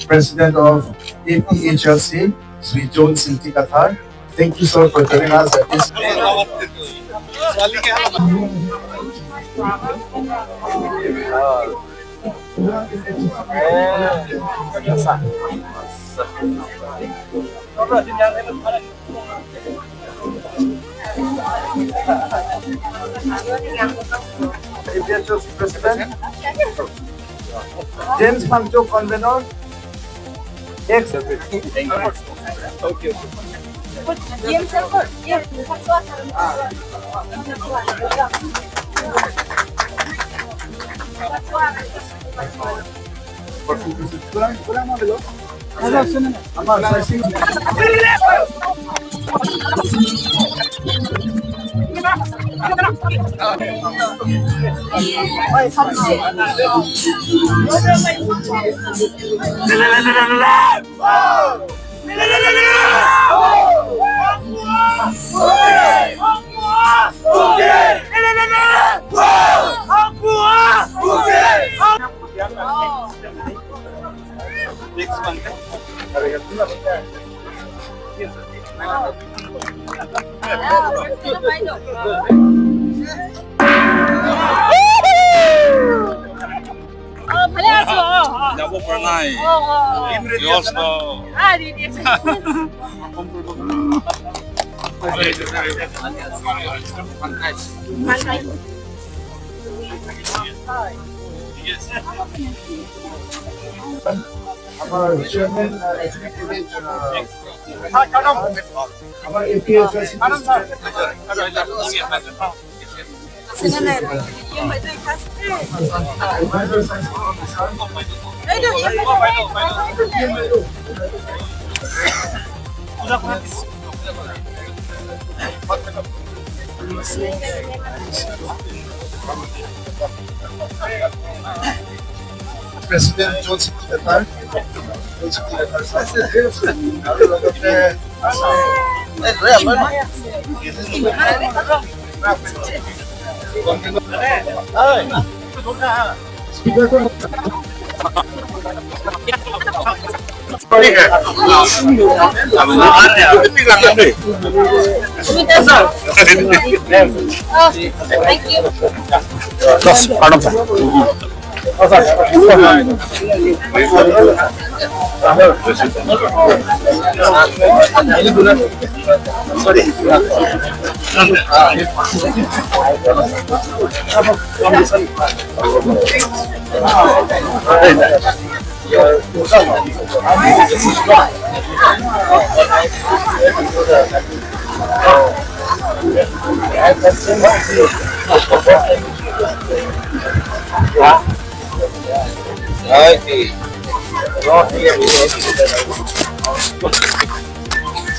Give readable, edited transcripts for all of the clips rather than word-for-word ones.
President of Aphlc, Sri John Sinti Kathar. Thank you, sir, for joining us at this. President James Pangcho, convener. Ex. Okay. Never pernah. Yours no. Our chairman, executive, our APHS. President John Sinti Kathar. Thank you.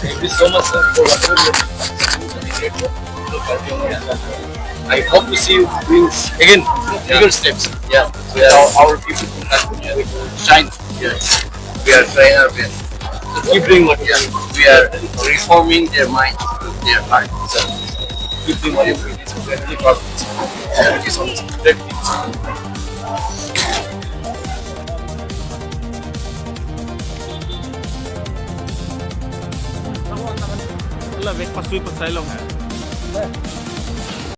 Thank you so much, sir, for I hope to see you doing again bigger steps. Yeah, Our people will shine. yes, we are trying our best. Keep doing what you are. We are reforming their mind, their heart. So, Keep doing what you are. It's a very important. Thank you so much. Great things. Là việc pasui pasai long ha.